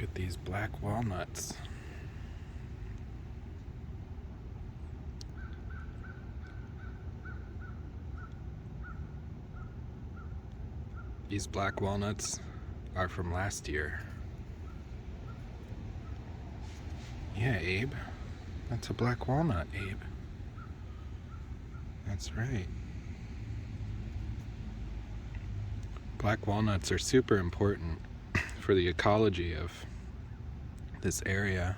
Look at these black walnuts. These black walnuts are from last year. Yeah, Abe. That's a black walnut, Abe. That's right. Black walnuts are super important for the ecology of this area.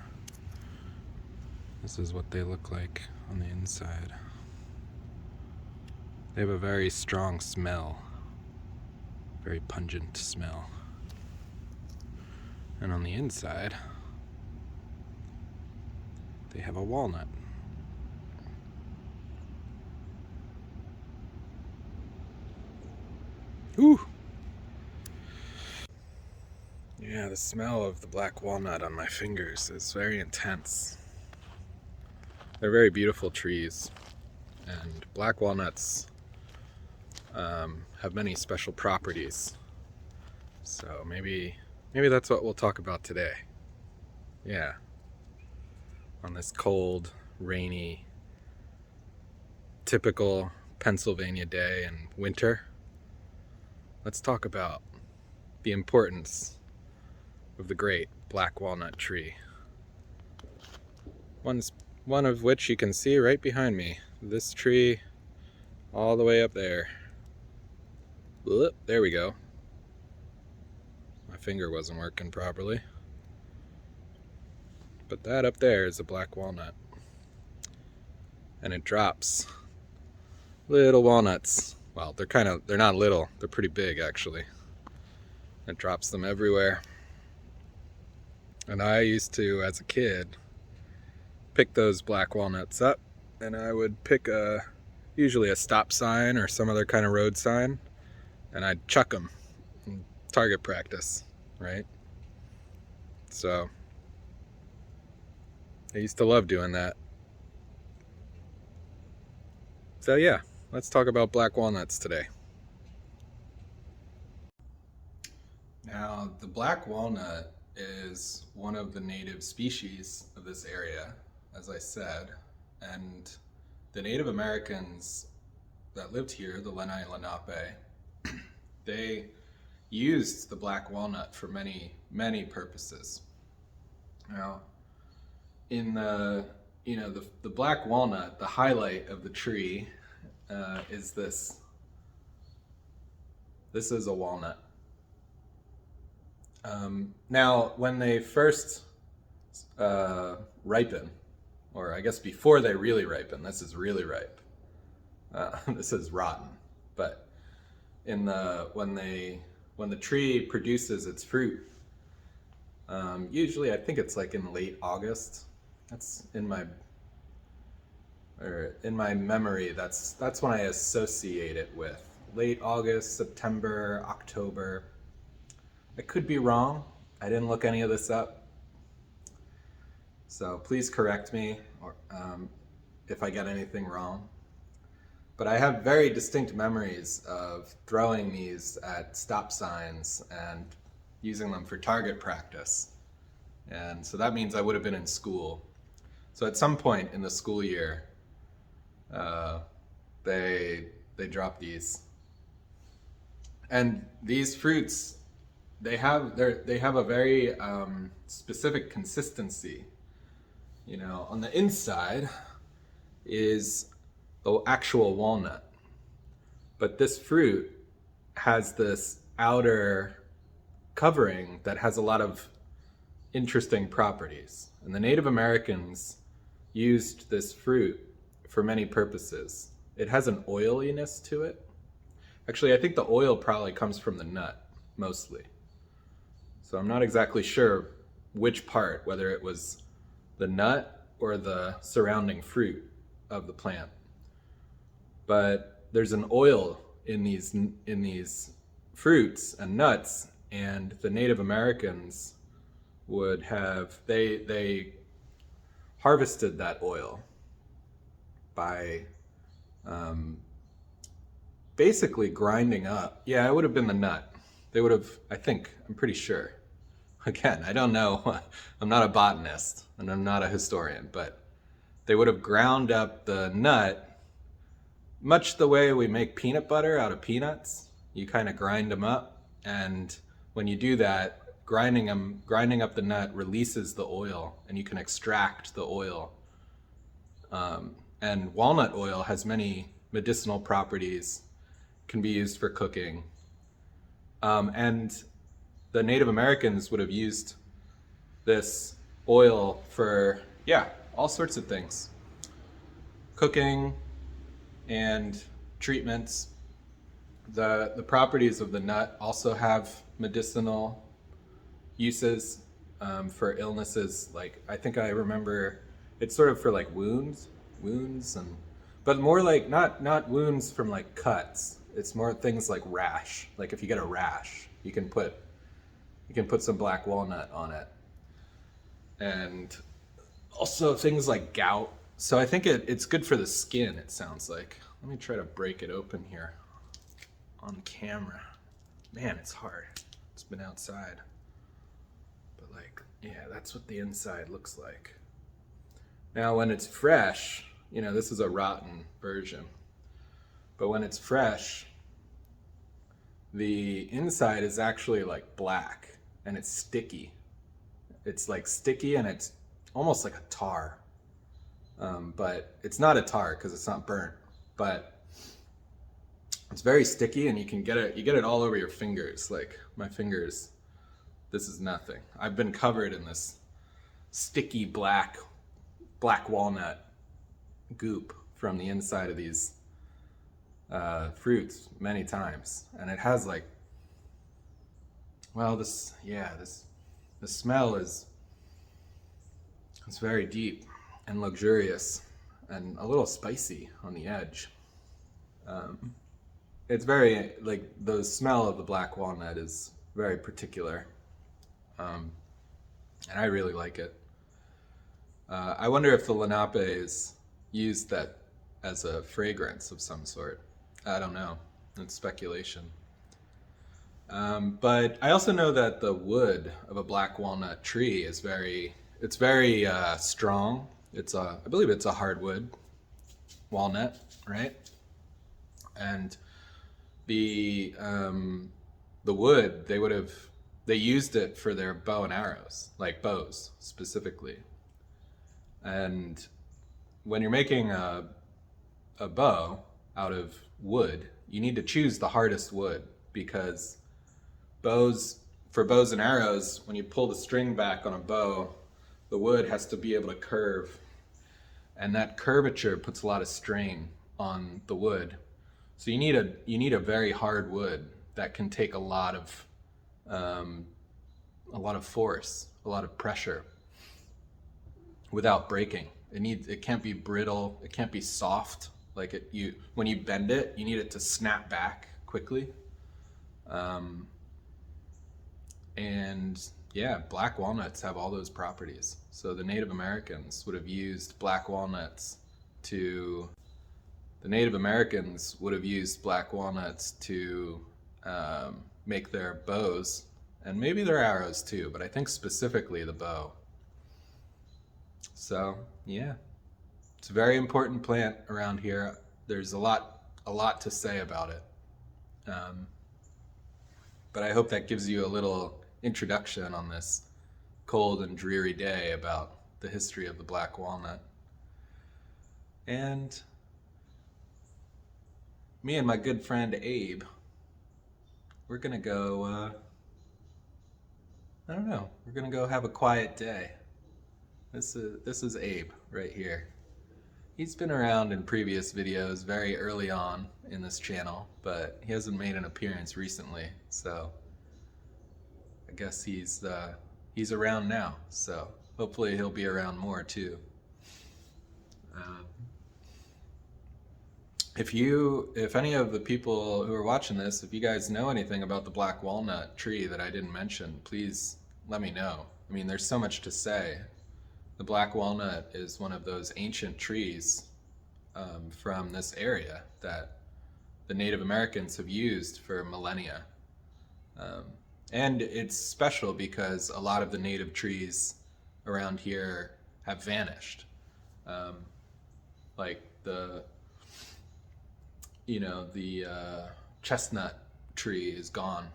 This is what they look like on the inside. They have a very strong smell, very pungent smell. And on the inside, they have a walnut. Ooh! Yeah, the smell of the black walnut on my fingers is very intense. They're very beautiful trees, and black walnuts have many special properties. So maybe that's what we'll talk about today. Yeah. On this cold, rainy, typical Pennsylvania day in winter, let's talk about the importance of the great black walnut tree. One of which you can see right behind me. This tree all the way up there. Whoop, there we go. My finger wasn't working properly. But that up there is a black walnut. And it drops little walnuts. Well, they're not little, they're pretty big actually. It drops them everywhere. And I used to, as a kid, pick those black walnuts up, and I would pick usually a stop sign or some other kind of road sign, and I'd chuck them in target practice, right? So I used to love doing that. So yeah, let's talk about black walnuts today. Now, the black walnut is one of the native species of this area, as I said, and the Native Americans that lived here, the Lenape, they used the black walnut for many, many purposes. Now, in the black walnut, the highlight of the tree is this. This is a walnut. Now, when they first ripen, or I guess before they really ripen, this is really ripe. This is rotten. But when the tree produces its fruit, usually I think it's like in late August. That's in my memory. That's when I associate it with late August, September, October. I could be wrong. I didn't look any of this up. So please correct me or, if I get anything wrong. But I have very distinct memories of throwing these at stop signs and using them for target practice. And so that means I would have been in school. So at some point in the school year, they drop these. And these fruits, they have a very specific consistency. You know, on the inside is the actual walnut, but this fruit has this outer covering that has a lot of interesting properties. And the Native Americans used this fruit for many purposes. It has an oiliness to it. Actually, I think the oil probably comes from the nut, mostly. So I'm not exactly sure which part, whether it was the nut or the surrounding fruit of the plant. But there's an oil in these fruits and nuts, and the Native Americans would have, they harvested that oil by basically grinding up. Yeah, it would have been the nut. They would have, I'm pretty sure, again, I don't know. I'm not a botanist and I'm not a historian, but they would have ground up the nut much the way we make peanut butter out of peanuts. You kind of grind them up, and when you do that, grinding up the nut releases the oil, and you can extract the oil. And walnut oil has many medicinal properties, can be used for cooking. And the Native Americans would have used this oil for, yeah, all sorts of things. Cooking and treatments. The properties of the nut also have medicinal uses for illnesses. Like, I think I remember it's sort of for like wounds, and but more like not wounds from like cuts. It's more things like rash. Like if you get a rash, you can put some black walnut on it, and also things like gout. So I think it's good for the skin. It sounds like. Let me try to break it open here on camera. Man, it's hard. It's been outside. But like, yeah, that's what the inside looks like. Now when it's fresh, you know, this is a rotten version. But when it's fresh, the inside is actually like black and it's sticky. It's like sticky and it's almost like a tar. But it's not a tar because it's not burnt. But it's very sticky, and you get it all over your fingers. Like my fingers, this is nothing. I've been covered in this sticky black walnut goop from the inside of these fruits many times, and it has like, well, the smell is, it's very deep and luxurious and a little spicy on the edge. It's very, like, the smell of the black walnut is very particular, and I really like it. I wonder if the Lenapes used that as a fragrance of some sort. I don't know. It's speculation. But I also know that the wood of a black walnut tree is very strong. I believe it's a hardwood walnut, right? And the wood, they used it for their bow and arrows, like bows specifically. And when you're making a bow out of wood, you need to choose the hardest wood, because for bows and arrows, when you pull the string back on a bow, the wood has to be able to curve, and that curvature puts a lot of strain on the wood. So you need a very hard wood that can take a lot of force, a lot of pressure, without breaking. It can't be brittle. It can't be soft. Like when you bend it, you need it to snap back quickly. And yeah, black walnuts have all those properties. So the Native Americans would have used black walnuts to make their bows, and maybe their arrows too, but I think specifically the bow. So yeah, it's a very important plant around here. There's a lot to say about it. But I hope that gives you a little introduction on this cold and dreary day about the history of the black walnut. And me and my good friend Abe, we're gonna go, I don't know, we're gonna go have a quiet day. This is Abe right here. He's been around in previous videos very early on in this channel, but he hasn't made an appearance recently, so I guess he's around now, so hopefully he'll be around more too. If any of the people who are watching this, if you guys know anything about the black walnut tree that I didn't mention, please let me know. I mean, there's so much to say. The black walnut is one of those ancient trees from this area that the Native Americans have used for millennia. And it's special because a lot of the native trees around here have vanished. Um, like the chestnut tree is gone.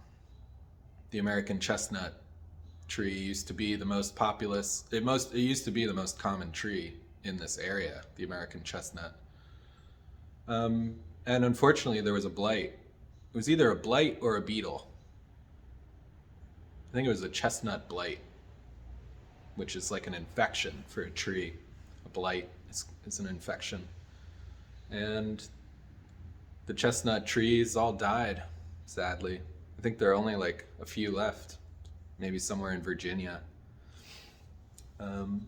The American chestnut tree used to be the most populous. It used to be the most common tree in this area, the American chestnut. And unfortunately, there was a blight. It was either a blight or a beetle. I think it was a chestnut blight, which is like an infection for a tree. A blight is an infection. And the chestnut trees all died, sadly. I think there are only like a few left, maybe somewhere in Virginia. And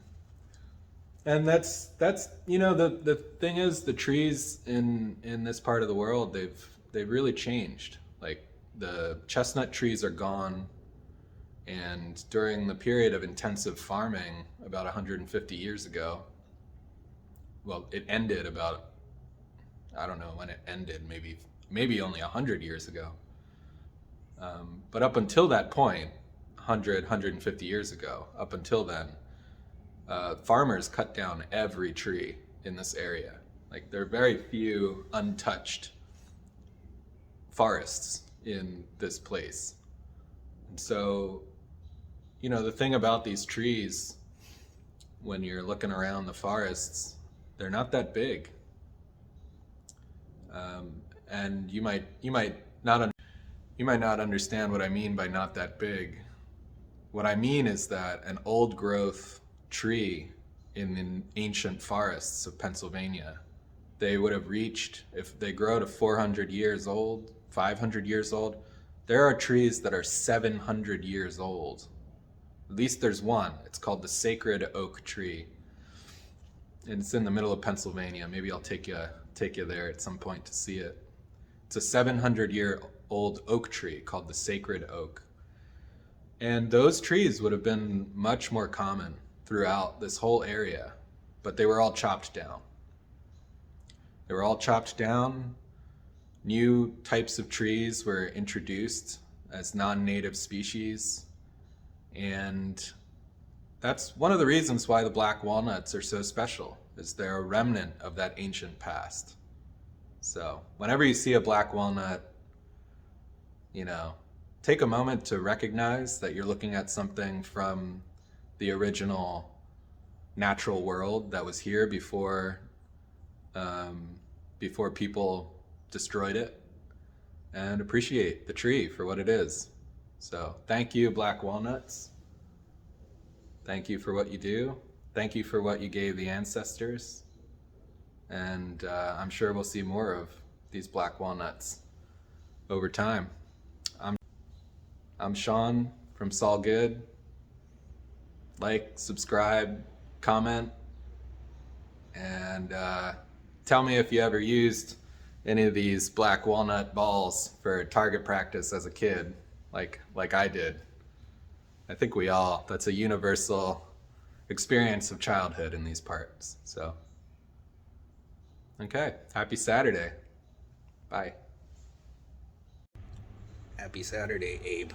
that's the thing is, the trees in this part of the world, they've really changed. Like the chestnut trees are gone, and during the period of intensive farming about 150 years ago, well, it ended about, I don't know when it ended, maybe only 100 years ago. But up until that point, 150 years ago, up until then, farmers cut down every tree in this area. Like there are very few untouched forests in this place. And so, the thing about these trees, when you're looking around the forests, they're not that big. And you might not understand what I mean by not that big. What I mean is that an old growth tree in the ancient forests of Pennsylvania, they would have reached, if they grow to 400 years old, 500 years old, there are trees that are 700 years old. At least there's one. It's called the sacred oak tree. And it's in the middle of Pennsylvania. Maybe I'll take you there at some point to see it. It's a 700-year-old oak tree called the sacred oak. And those trees would have been much more common throughout this whole area, but they were all chopped down. They were all chopped down. New types of trees were introduced as non-native species. And that's one of the reasons why the black walnuts are so special, is they're a remnant of that ancient past. So whenever you see a black walnut, take a moment to recognize that you're looking at something from the original natural world that was here before people destroyed it, and appreciate the tree for what it is. So thank you, black walnuts. Thank you for what you do. Thank you for what you gave the ancestors. And I'm sure we'll see more of these black walnuts over time. I'm Sean from Saul Good. Like, subscribe, comment, and tell me if you ever used any of these black walnut balls for target practice as a kid, like I did. I think that's a universal experience of childhood in these parts. So, okay, happy Saturday. Bye. Happy Saturday, Abe.